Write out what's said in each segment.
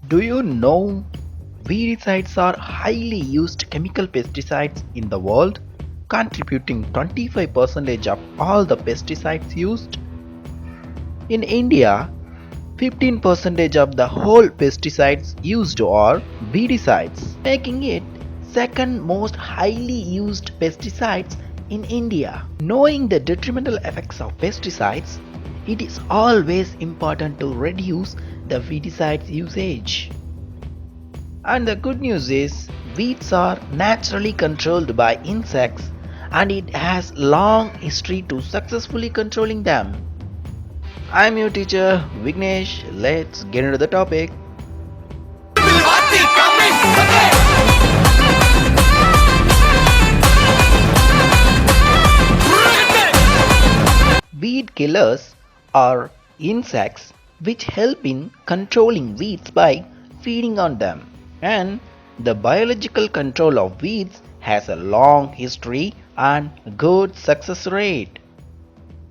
Do you know weedicides are highly used chemical pesticides in the world, contributing 25% of all the pesticides used? In India, 15% of the whole pesticides used are weedicides, making it second most highly used pesticides in India. Knowing the detrimental effects of pesticides, it is always important to reduce the weedicides usage. And the good news is, weeds are naturally controlled by insects and it has long history to successfully controlling them. I'm your teacher Vignesh. Let's get into the topic. Weed killers are insects which help in controlling weeds by feeding on them. And the biological control of weeds has a long history and good success rate.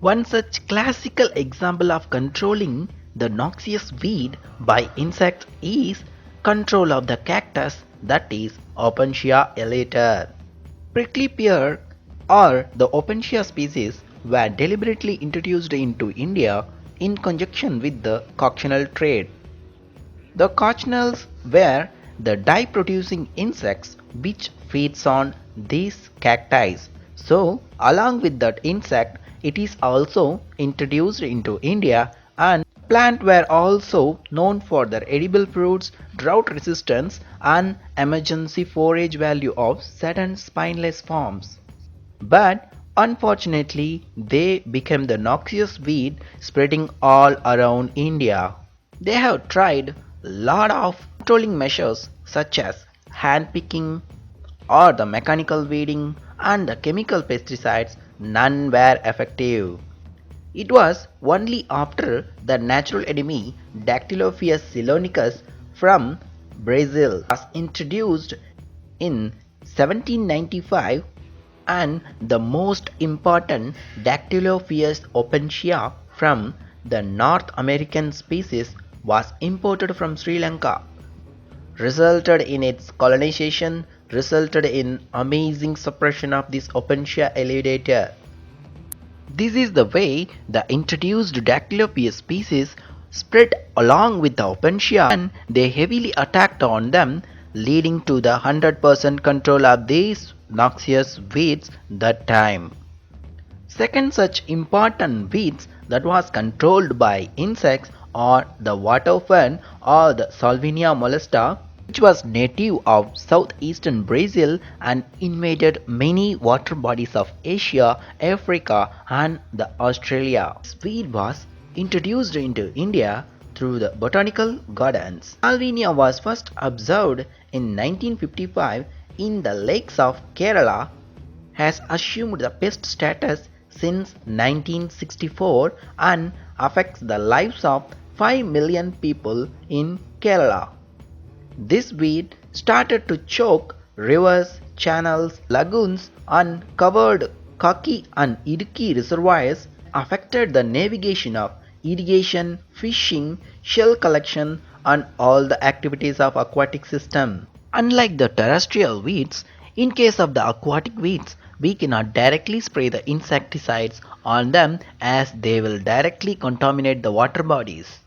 One such classical example of controlling the noxious weed by insects is control of the cactus, that is Opuntia elater. Prickly pear or the Opuntia species were deliberately introduced into India in conjunction with the coccinelle trade. The coccinelles were the dye-producing insects which feeds on these cacti. So, along with that insect, it is also introduced into India, and plant were also known for their edible fruits, drought resistance and emergency forage value of certain spineless forms. But unfortunately, they became the noxious weed spreading all around India. They have tried a lot of controlling measures such as hand picking or the mechanical weeding and the chemical pesticides, none were effective. It was only after the natural enemy Dactylophoeus ceylonicus from Brazil was introduced in 1795 and the most important Dactylophoeus opuntia from the North American species was imported from Sri Lanka, resulted in its colonization, resulted in amazing suppression of this opuntia eludator. This is the way the introduced Dactylophoeus species spread along with the opuntia and they heavily attacked on them, leading to the 100% control of these noxious weeds that time. Second such important weeds that was controlled by insects are the water fern or the Salvinia molesta, which was native of southeastern Brazil and invaded many water bodies of Asia, Africa and the Australia. This weed was introduced into India through the botanical gardens. Salvinia was first observed in 1955 in the lakes of Kerala, has assumed the pest status since 1964 and affects the lives of 5 million people in Kerala. This weed started to choke rivers, channels, lagoons and covered Kaki and Idukki reservoirs, affected the navigation of irrigation, fishing, shell collection and all the activities of aquatic system. Unlike the terrestrial weeds, in case of the aquatic weeds, we cannot directly spray the insecticides on them as they will directly contaminate the water bodies.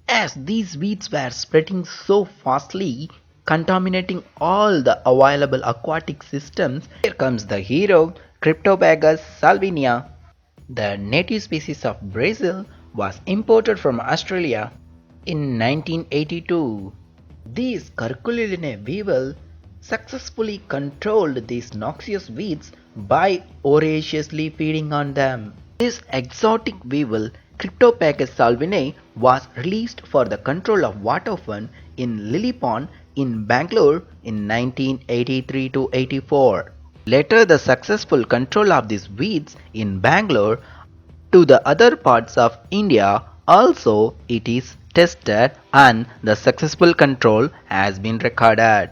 As these weeds were spreading so fastly, contaminating all the available aquatic systems, here comes the hero Cryptobagus salvinia. The native species of Brazil was imported from Australia in 1982. These Curculine weevil successfully controlled these noxious weeds by voraciously feeding on them. This exotic weevil Cryptopagus salvinae was released for the control of water fern in Lily Pond in Bangalore in 1983 to 84. Later the successful control of these weeds in Bangalore to the other parts of India also it is tested and the successful control has been recorded.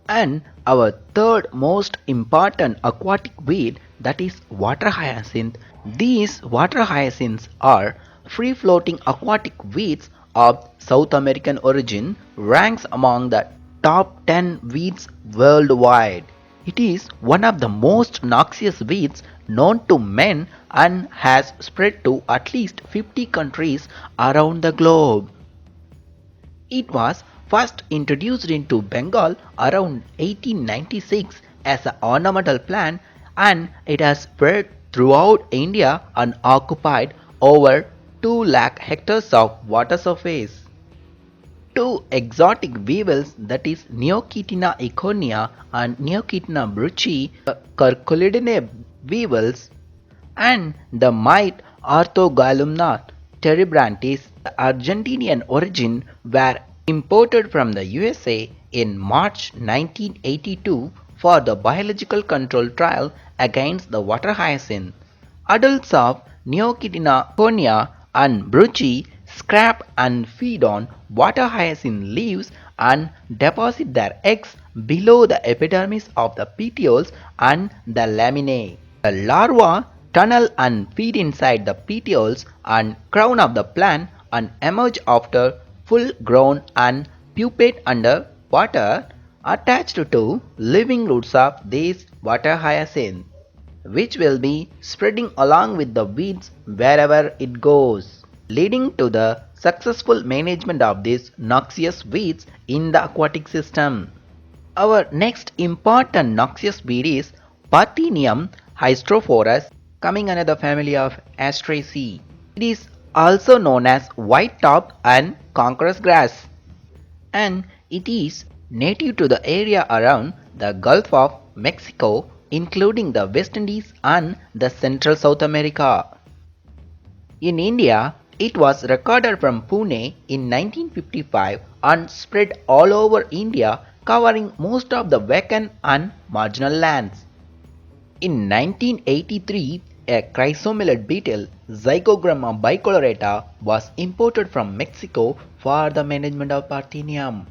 And our third most important aquatic weed, that is water hyacinth. These water hyacinths are free floating aquatic weeds of South American origin, ranks among the top 10 weeds worldwide. It is one of the most noxious weeds known to men and has spread to at least 50 countries around the globe. It was first introduced into Bengal around 1896 as an ornamental plant, and it has spread throughout India and occupied over 2 lakh hectares of water surface. Two exotic weevils, that is Neochitina econia and Neochitina brucei, the Curculidae weevils, and the mite Orthogalumna terebrantis, the Argentinian origin, were imported from the USA in March 1982 for the biological control trial against the water hyacinth. Adults of Neochitina conia and brucei scrap and feed on water hyacinth leaves and deposit their eggs below the epidermis of the petioles and the laminae. The larvae tunnel and feed inside the petioles and crown of the plant and emerge after full grown and pupate under water attached to living roots of these water hyacinth, which will be spreading along with the weeds wherever it goes, leading to the successful management of these noxious weeds in the aquatic system. Our next important noxious weed is Parthenium hystrophorus, coming under the family of Asteraceae. It is also known as white top and conqueror's grass, and it is native to the area around the Gulf of Mexico, including the West Indies and the Central South America. In India, it was recorded from Pune in 1955 and spread all over India, covering most of the vacant and marginal lands. In 1983, a chrysomyelid beetle, Zygogramma bicolorata, was imported from Mexico for the management of Parthenium.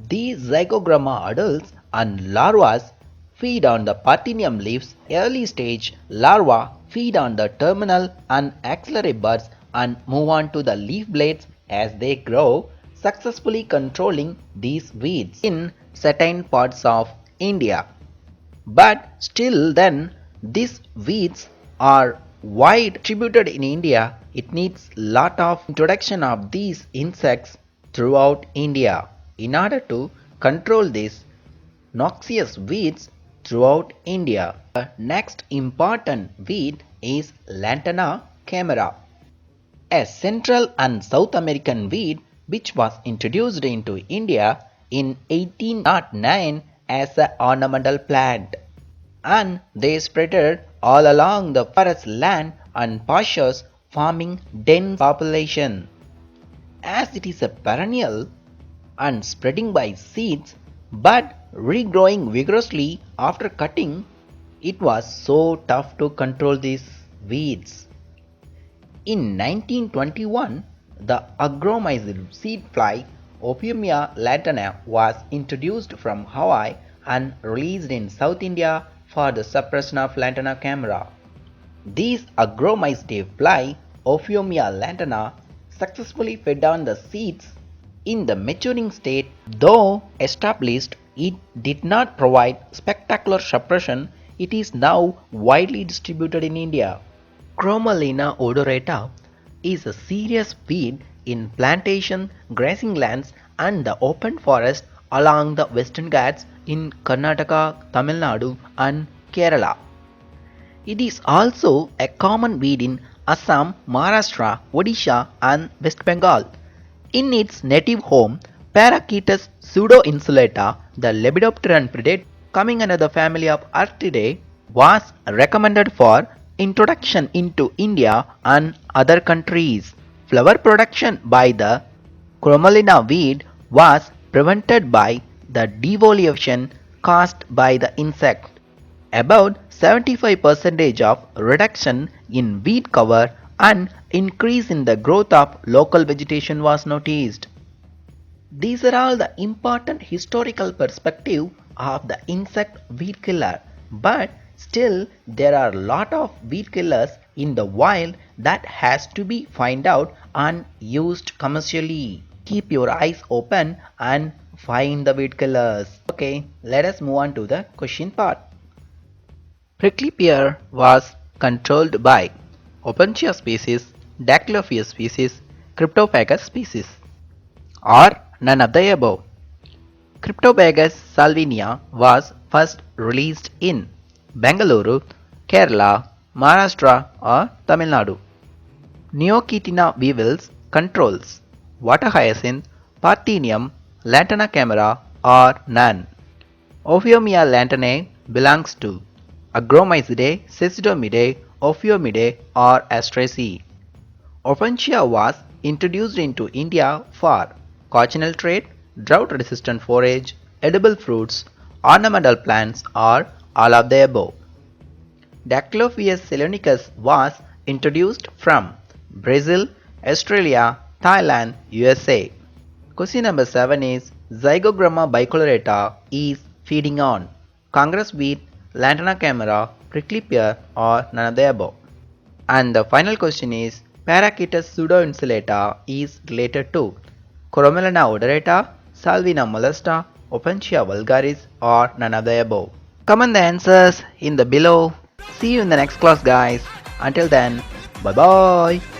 These Zygogramma adults and larvae feed on the Parthenium leaves. Early stage larvae feed on the terminal and axillary buds and move on to the leaf blades as they grow, successfully controlling these weeds in certain parts of India. But still then, these weeds are wide distributed in India. It needs lot of introduction of these insects throughout India in order to control these noxious weeds throughout India. The next important weed is Lantana camera, a Central and South American weed which was introduced into India in 1809 as an ornamental plant, and they spread all along the forest land and pastures, forming dense population. As it is a perennial and spreading by seeds but regrowing vigorously after cutting, it was so tough to control these weeds. In 1921, the agromycin seed fly Ophiomia lantana was introduced from Hawaii and released in South India for the suppression of Lantana camera. These agromycete fly Ophiomia lantana successfully fed on the seeds in the maturing state. Though established, it did not provide spectacular suppression. It is now widely distributed in India. Chromalina odorata is a serious weed in plantation, grazing lands and the open forest along the Western Ghats in Karnataka, Tamil Nadu and Kerala. It is also a common weed in Assam, Maharashtra, Odisha and West Bengal. In its native home, Parachaetus pseudoinsulata, the Lepidopteran predator coming under the family of Arctidae, was recommended for introduction into India and other countries. Flower production by the Chromalina weed was prevented by the defoliation caused by the insect. About 75% of reduction in weed cover and increase in the growth of local vegetation was noticed. These are all the important historical perspective of the insect weed killer, but still there are a lot of weed killers in the wild that has to be found out and used commercially. Keep your eyes open and find the weed killers. Okay, let us move on to the question part. Prickly pear was controlled by Opuntia species, Dactylophilus species, Cryptopagus species, or none of the above. Cryptopagus salvinia was first released in Bengaluru, Kerala, Maharashtra or Tamil Nadu. Neokitina weevils controls water hyacinth, Parthenium, Lantana camera or none. Ophiomia lantanae belongs to Agromyzidae, Cystidomidae, Ophiomidae or Astraceae. Opuntia was introduced into India for coccinal trade, drought-resistant forage, edible fruits, ornamental plants or all of the above. Dactylophilus celonicus was introduced from Brazil, Australia, Thailand, USA. Question number 7 is Zygogramma bicolorata is feeding on Congress wheat, Lantana camera, prickly pear or none of the above. And the final question is Parachaetus pseudoinsulata is related to Chromelena odorata, Salvina molesta, Opuntia vulgaris or none of the above. Comment the answers in the below. See you in the next class guys. Until then, bye bye.